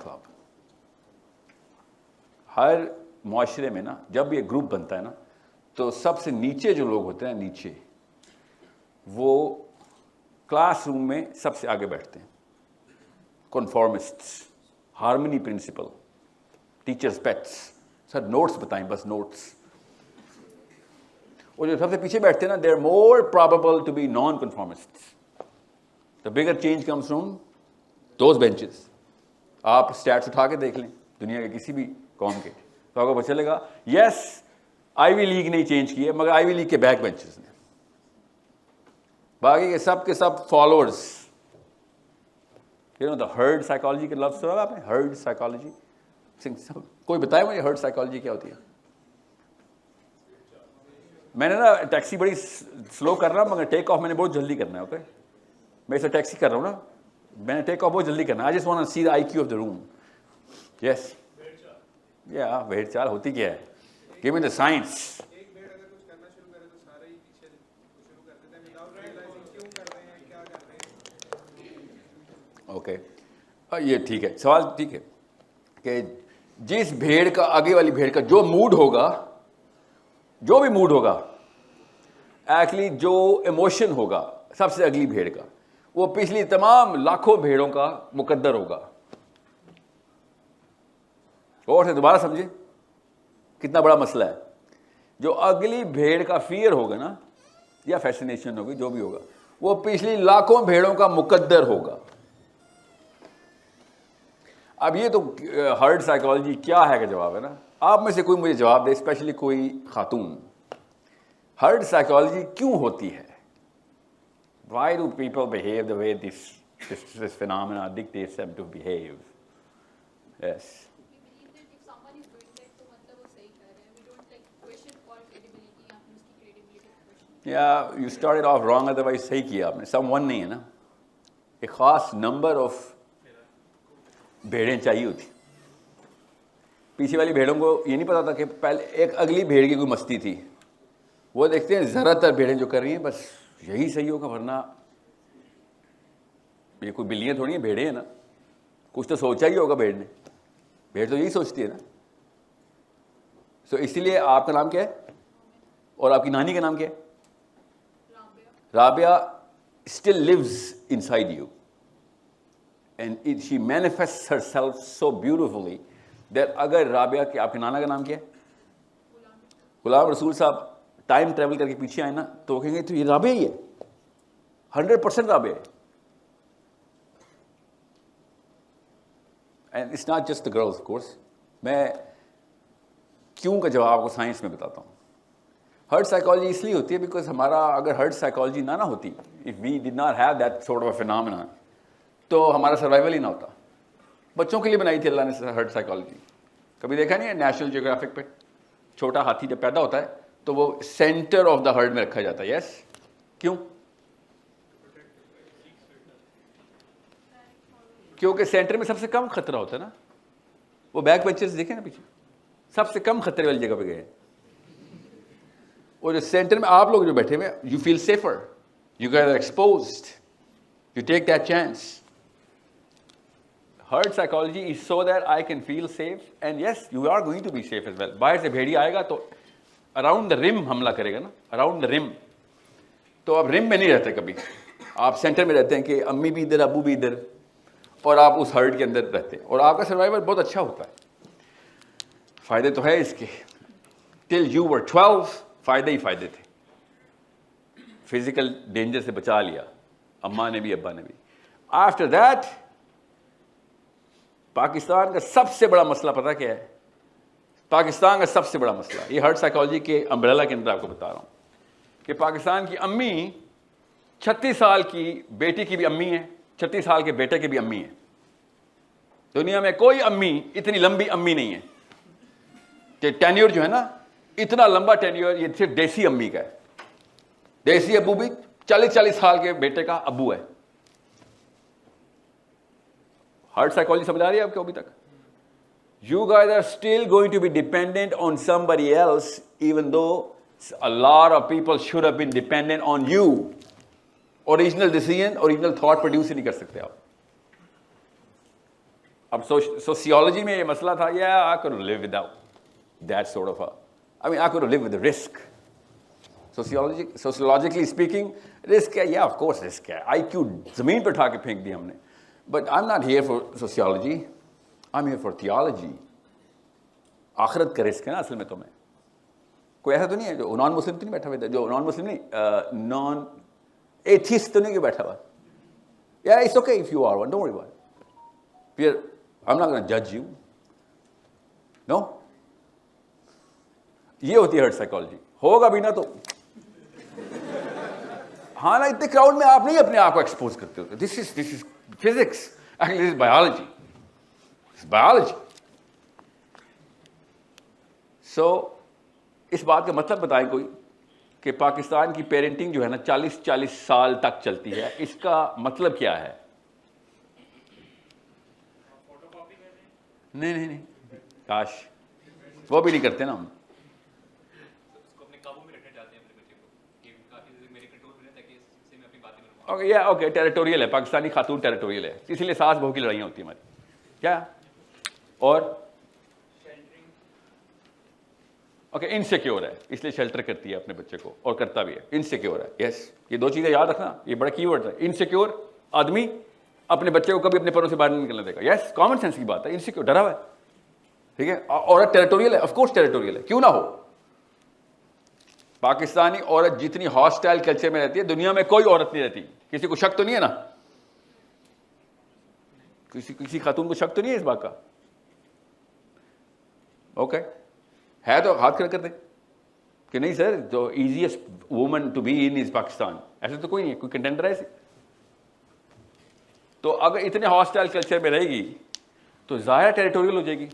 देखो आप, हर मुआशरे में ना जब ये ग्रुप बनता है ना, तो सबसे नीचे जो लोग होते हैं नीचे, वो क्लासरूम में सबसे आगे बैठते हैं। Conformists, harmony principal, teachers pets, sir notes बताएं बस नोट्स। और जो सबसे पीछे बैठते हैं ना, they are more probable to be non conformists. The bigger change comes from those benches. आप स्टैट्स उठा के देख लें दुनिया के किसी भी कौम के, तो आपको पता चलेगा यस आईवी लीग ने चेंज किया, मगर आईवी लीग के बैक बेंचेस ने। बाकी के सब followers. You know the heard psychology के लफ्ज सुना आपने, हर्ड साइकोलॉजी? कोई बताए मुझे हर्ड साइकोलॉजी क्या होती है? मैंने ना टैक्सी बड़ी स्लो कर रहा हूं, मगर टेक ऑफ मैंने बहुत जल्दी करना है। ओके, मैं इसे टैक्सी कर रहा हूं ना, मैंने टेक ऑफ बहुत जल्दी करना है। I just want to see the IQ of the room. Yes, या भेड़ चाल होती क्या है? Give me the science. एक भेड़ अगर कुछ करना शुरू करे तो सारे ही पीछे शुरू कर देते हैं विदाउट रियलाइजिंग क्यों कर रहे हैं, क्या कर रहे हैं। ओके, ये ठीक है, सवाल ठीक है कि जिस भेड़ का, आगे वाली भेड़ का जो मूड होगा, जो भी मूड होगा, एक्चुअली जो इमोशन होगा सबसे अगली भेड़ का, वो पिछली तमाम लाखों भेड़ों का मुकद्दर होगा। और से दोबारा समझे कितना बड़ा मसला है। जो अगली भेड़ का फियर होगा ना, या फैसिनेशन होगी, जो भी होगा, वो पिछली लाखों भेड़ों का मुकद्दर होगा। अब ये तो हर्ड साइकोलॉजी क्या है का जवाब है ना। आप में से कोई मुझे जवाब दे, स्पेशली कोई खातून, हर्ड साइकोलॉजी क्यों होती है? Why do people behave the way this phenomena dictates them to behave? Yes. We believe that if someone is doing that, तो मतलब वो सही कर रहे हैं. We don't like question for credibility या फिर उसकी credibility को question. Yeah, you started off wrong, otherwise सही किया आपने। Someone नहीं है ना, एक खास नंबर ऑफ भेड़ें चाहिए होती। पीछे वाली भेड़ों को ये नहीं पता था कि पहले एक अगली भेड़ की कोई मस्ती थी। वो देखते हैं ज़्यादातर भेड़ें जो कर रही हैं बस यही सही होगा, वरना ये कोई बिल्लियाँ थोड़ी हैं, भेड़ें हैं ना, कुछ तो सोचा ही होगा भेड़ ने। भेड़ तो यही सोचती है ना। सो इसीलिए आपका नाम क्या है और आपकी नानी का नाम क्या है? Rabia still lives inside you and she manifests herself so beautifully that अगर राबिया के, आपके नाना का नाम क्या है? गुलाम रसूल साहब टाइम ट्रेवल करके पीछे आए ना, तो वो कहेंगे तो ये राबिया ही है, 100% राबिया है। And it's not just the girls of course. मैं क्यों का जवाब आपको साइंस में बताता हूँ। हर्ड साइकोलॉजी इसलिए होती है बिकॉज हमारा, अगर हर्ड साइकोलॉजी ना होती, if we did not have that sort of a phenomena, तो हमारा सर्वाइवल ही ना होता। बच्चों के लिए बनाई थी अल्लाह ने हर्ड साइकोलॉजी। कभी देखा नहीं है नेशनल जियोग्राफिक पे, छोटा हाथी जब पैदा होता है तो वो सेंटर ऑफ द हर्ड में रखा जाता है। यस, क्यों? क्योंकि सेंटर में सबसे कम खतरा होता है ना। वो बैक बेंचर्स देखे ना पीछे, सबसे कम खतरे वाली जगह पे गए। और जो सेंटर में आप लोग जो बैठे हुए, you feel safer, you get exposed, you take that chance. Herd psychology is so that I can feel safe and yes you are going to be safe as well. बाहर से भेड़िया आएगा तो अराउंड द रिम हमला करेगा ना, around the rim. तो आप rim में नहीं रहते कभी, आप सेंटर में रहते हैं कि अम्मी भी इधर, अबू भी इधर, और आप उस हर्ड के अंदर रहते हैं और आपका सर्वाइवल बहुत अच्छा होता है। फायदे तो है इसके। टिल यू वर 12 फायदे ही फायदे थे। फिजिकल डेंजर से बचा लिया अम्मा ने भी, अब्बा ने भी। आफ्टर दैट पाकिस्तान का सबसे बड़ा मसला पता क्या है? पाकिस्तान का सबसे बड़ा मसला, ये हर्ड साइकोलॉजी के अम्ब्रेला के अंदर आपको बता रहा हूँ, कि पाकिस्तान की अम्मी 36 साल की बेटी की भी अम्मी है, 36 साल के बेटे की भी अम्मी है। दुनिया में कोई अम्मी इतनी लंबी अम्मी नहीं है। टेन्योर जो है ना, इतना लंबा टेन्योर ये सिर्फ देसी अम्मी का है। देसी अबू भी 40-40 साल के बेटे का अबू है। हर्ड साइकोलॉजी समझ आ रही है आपको अभी तक? You guys are still going to be dependent on somebody else, even though a lot of people should have been dependent on you. Original decision, original thought produce ही नहीं कर सकते आप। अब सोशियोलॉजी में ये मसला था, या I could live without that sort of I mean I could live with risk. Sociologically speaking risk है, या ऑफ कोर्स रिस्क है. IQ जमीन पर उठा के फेंक दी हमने. But I am not here for sociology, I am here for theology. आखिरत का रिस्क है ना असल में. तुम्हें कोई ऐसा तो नहीं है जो नॉन मुस्लिम तो नहीं बैठा हुआ, जो नॉन मुस्लिम नहीं, नॉन एथिस्ट तो नहीं कि बैठा हुआ. या it's okay if you are one, don't worry about it. फिर आई एम नॉट गोना जज यू. नो, ये होती है हर्ट साइकोलॉजी. होगा भी ना तो हाँ ना, इतने क्राउड में आप नहीं अपने आप को एक्सपोज करते हो. This is physics, actually this is biology. So इस बात का मतलब बताएं कोई कि पाकिस्तान की पेरेंटिंग जो है ना 40-40 साल तक चलती है. इसका मतलब क्या है? नहीं, काश वो भी नहीं करते ना हम. ओके, टेरिटोरियल है. पाकिस्तानी खातून टेरिटोरियल है, इसीलिए सास बहू की लड़ाइयाँ होती हैं हमारी. क्या? और ओके, इनसिक्योर है इसलिए शेल्टर करती है अपने बच्चे को, और करता भी है. इनसिक्योर है, यस. ये दो चीज़ें याद रखना, ये बड़ा कीवर्ड है. इनसिक्योर आदमी अपने बच्चे को कभी अपने पैरों से बाहर नहीं निकलने देगा. यस, कॉमन सेंस की बात है. इनसिक्योर, डरा हुआ है, ठीक है. औरत टेरिटोरियल है, ऑफकोर्स टेरिटोरियल है, क्यों ना हो. पाकिस्तानी औरत जितनी हॉस्टाइल कल्चर में रहती है, दुनिया में कोई औरत नहीं रहती. किसी को शक तो नहीं है ना? किसी खातून को शक तो नहीं है इस बात का? ओके, है तो हाथ खड़ा कर दे कि नहीं सर, जो easiest woman to be in is Pakistan. ऐसे तो कोई नहीं है, कोई कंटेंडर है ऐसे. तो अगर इतने हॉस्टाइल कल्चर में रहेगी तो ज़ाहिर टेरिटोरियल हो जाएगी.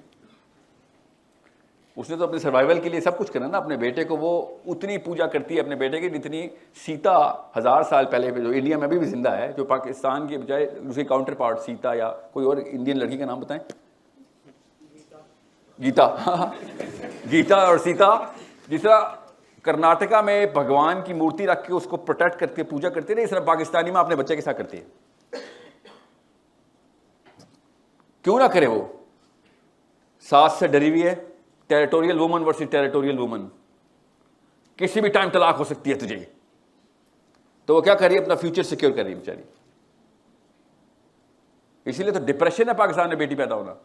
उसने तो अपने सर्वाइवल के लिए सब कुछ करना ना. अपने बेटे को वो उतनी पूजा करती है अपने बेटे की जितनी सीता 1000 साल पहले, जो इंडिया में अभी भी जिंदा है, जो पाकिस्तान के बजाय उसके काउंटर पार्ट सीता, या कोई और इंडियन लड़की का नाम बताएं. गीता. गीता और सीता. जिस तरह कर्नाटका में भगवान की मूर्ति रख के उसको प्रोटेक्ट करके पूजा करते रहे, इस तरह पाकिस्तानी में अपने बच्चे के साथ करती है. क्यों ना करे वो? सास से डरी हुई है. Territorial woman versus territorial woman. किसी भी टाइम तलाक हो सकती है तुझे. तो वो क्या कर रही है? अपना फ्यूचर सिक्योर कर रही है बेचारी. इसीलिए तो डिप्रेशन है पाकिस्तान में बेटी पैदा होना.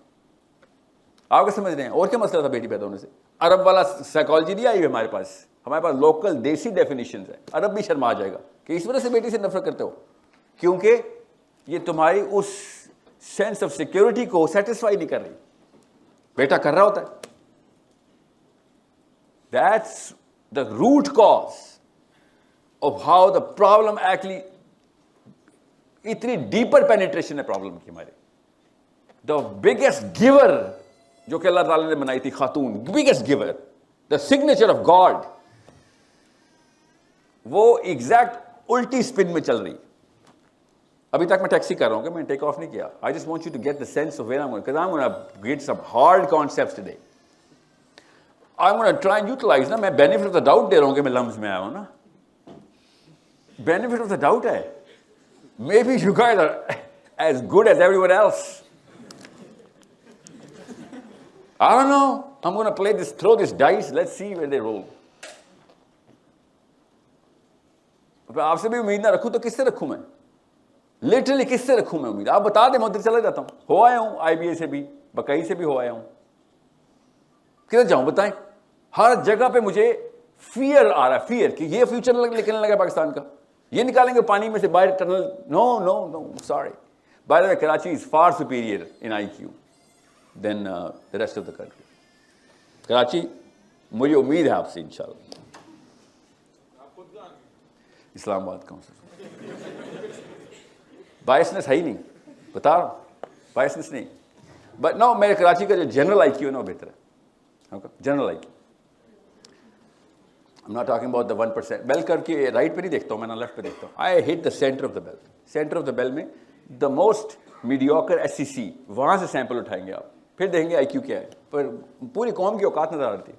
आप क्या समझ रहे हैं? और क्या मसला था बेटी पैदा होने से? अरब वाला साइकोलॉजी नहीं आई हमारे पास. हमारे पास लोकल देसी डेफिनेशन है. अरब भी शर्मा जाएगा कि इस वजह से बेटी से नफरत करते हो, क्योंकि ये तुम्हारी उस सेंस ऑफ सिक्योरिटी को सेटिस्फाई नहीं कर रही. बेटा कर रहा होता है. That's the root cause of how the problem actually, इतनी डीपर पेनिट्रेशन है प्रॉब्लम की हमारे. द बिगेस्ट गिवर जो कि अल्लाह ताला ने बनाई थी खातून, biggest giver, the signature of God, वो एग्जैक्ट उल्टी स्पिन में चल रही. अभी तक मैं टैक्सी कर रहा हूं कि मैंने टेक ऑफ नहीं किया. I just want you to get the sense of where I am going, because I am gonna get some hard concepts today. I am gonna try and utilise ना. मैं benefit of the doubt दे रहा हूं कि मैं lumps में आया हूं ना. बेनिफिट ऑफ द डाउट है. Maybe you guys are as good as everyone else. I don't know. I'm going to play this, throw this dice. Let's see where they roll. आपसे भी उम्मीद ना रखूं तो किससे रखूं मैं? लिटरली किससे रखूं मैं उम्मीद? आप बता दें, मैं उधर चला जाता हूं. हो आया हूं IBA से भी, बकई से भी हो आया हूं. किधर जाऊं बताएं? हर जगह पे मुझे फियर आ रहा है. फियर कि ये फ्यूचर निकलने लगा पाकिस्तान का. ये निकालेंगे पानी में से बाहर tunnel. No sorry. By the way, Karachi is far superior in IQ than the rest of the country. Karachi, मुझे उम्मीद है आपसे इंशाल्लाह. इस्लामाबाद का हूं सर. बायसनेस है ही नहीं, बता रहा हूं, बायसनेस नहीं. बट नो, मेरे कराची का जो जनरल IQ है ना वो बेहतर है. General IQ. I'm not talking about the 1%. Bell curve की राइट पे नहीं देखता हूं मैं, ना लेफ्ट पे देखता हूं. I hit the centre of the bell. Centre of the bell में द मोस्ट मीडियोकर SEC, वहां से सैंपल उठाएंगे आप, फिर देखेंगे IQ क्या है. पर पूरी कौम की औकात नजर आती है.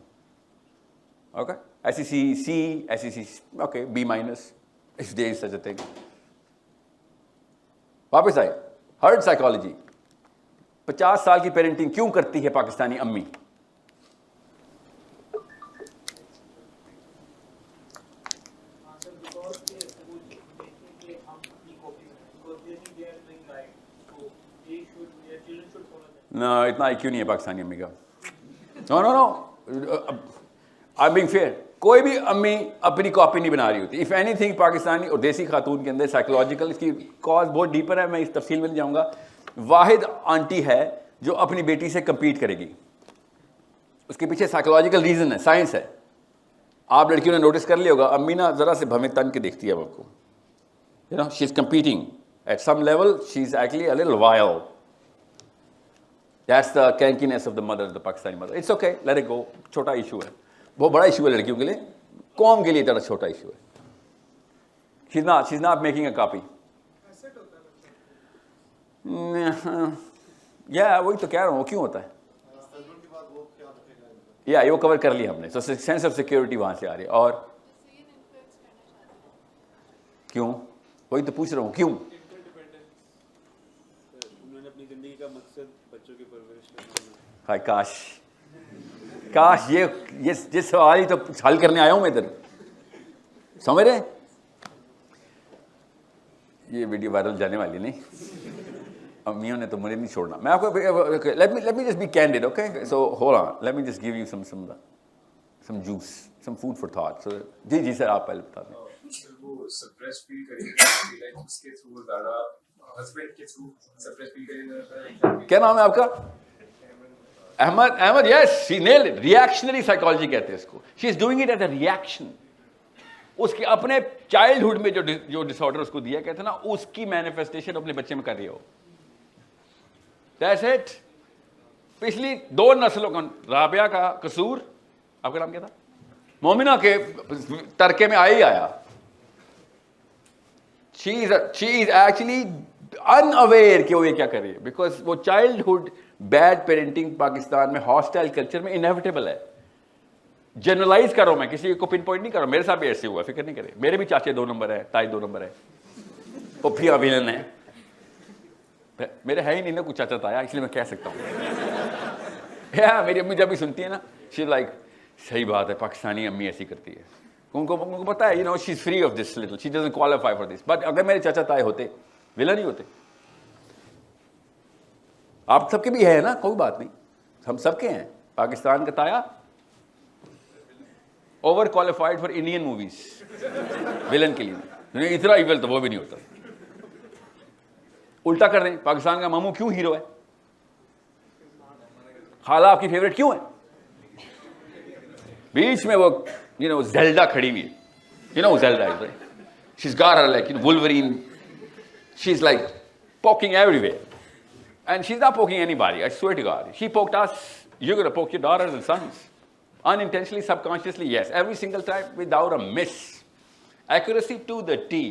Okay, SEC C, SEC okay B-, if there is such a thing. वापस आए. Hurt psychology. 50 साल की पेरेंटिंग क्यों करती है पाकिस्तानी अम्मी? ना इतना IQ नहीं है पाकिस्तानी अम्मी का। No no no, I being fair. कोई भी अम्मी अपनी कॉपी नहीं बना रही होती। इफ एनीथिंग पाकिस्तानी और देसी खातून के अंदर साइकोलॉजिकल इसकी कॉज बहुत डीपर है, मैं इस तफसील में नहीं जाऊंगा। वाहिद आंटी है जो अपनी बेटी से compete करेगी, उसके पीछे साइकोलॉजिकल रीजन है, साइंस है। आप लड़कियों ने नोटिस कर लिया होगा, अम्मी ना जरा से भवें तन के देखती है आपको, you know, she is competing at some level, she is actually a little wild. That's the crankiness of the mother, the Pakistani mother. It's okay, let it go. छोटा इशू है, बहुत बड़ा इशू है लड़कियों के लिए, कौम के लिए थोड़ा छोटा इशू है। She is not making a copy. Asset होता है या वही तो कह रहा हूँ, वो क्यों होता है? या ये वो कवर कर लिया हमने। तो सेंस ऑफ सिक्योरिटी वहां से आ रही है। और क्यों? वही तो पूछ रहा हूँ, क्यों? उन्होंने अपनी जिंदगी का मकसद बच्चों की परवरिश करना। हाय काश ये जिस सवाल ही तो हल करने आया हूं मैं इधर, समझ रहे? ये वीडियो वायरल जाने वाली नहीं, अम्मियों ने तो मुझे नहीं छोड़ना। मैं आपको let me just be candid, okay? So hold on, let me just give you some juice, some food for thought. सो जी सर, आप पहले बता दें। वो सप्रेस फील करेगा, लाइक उसके थ्रू ज्यादा हस्बैंड के थ्रू सप्रेस फील करेगा। क्या नाम है आपका? Ahmad. Yes, she nailed it. Reactionary psychology कहते हैं इसको। She is doing it as a reaction. उसके अपने चाइल्डहुड में जो डिसऑर्डर उसको दिया कहते हैं ना, उसकी मैनिफेस्टेशन अपने बच्चे में कर रही हो। That's it. पिछली 2 नस्लों का, राबिया का कसूर, आपका नाम क्या था? मोमिना के तरके में आया। शी इज एक्चुअली अनअवेयर कि वो ये क्या कर रही है, बिकॉज वो चाइल्डहुड बैड पेरेंटिंग पाकिस्तान में हॉस्टाइल कल्चर में इनएविटेबल है। जनरलाइज कर रहा हूं मैं, किसी को पिन पॉइंट नहीं कर रहा हूं। मेरे साथ भी ऐसे हुआ, फिक्र नहीं करें। मेरे भी चाचे 2 नंबर है, ताई 2 नंबर है, पुफिया विलन है। मेरे है ही नहीं ना कुछ चाचा ताया, इसलिए मैं कह सकता हूँ। या मेरी अम्मी जब भी सुनती है ना, शी लाइक सही बात है, पाकिस्तानी अम्मी ऐसी करती है। उनको पता है, you know, she is free of this little, she doesn't qualify for this. But अगर मेरे चाचा ताए होते, विलन ही होते। आप सबके भी है ना, कोई बात नहीं, हम सबके हैं। पाकिस्तान का ताया over qualified for Indian movies villain के लिए। इतना इवल तो वो भी नहीं होता। उल्टा कर दें, पाकिस्तान का मामू क्यों हीरो है? खाला आपकी फेवरेट क्यों है? बीच में वो यू नो ज़ेल्डा खड़ी हुई है, you know Zelda is right, she is got her like Wolverine, she is like poking everywhere, and she's not poking anybody, I swear to God. She poked us, you're going to poke your daughters and sons, unintentionally, subconsciously, yes, every single time without a miss, accuracy to the T.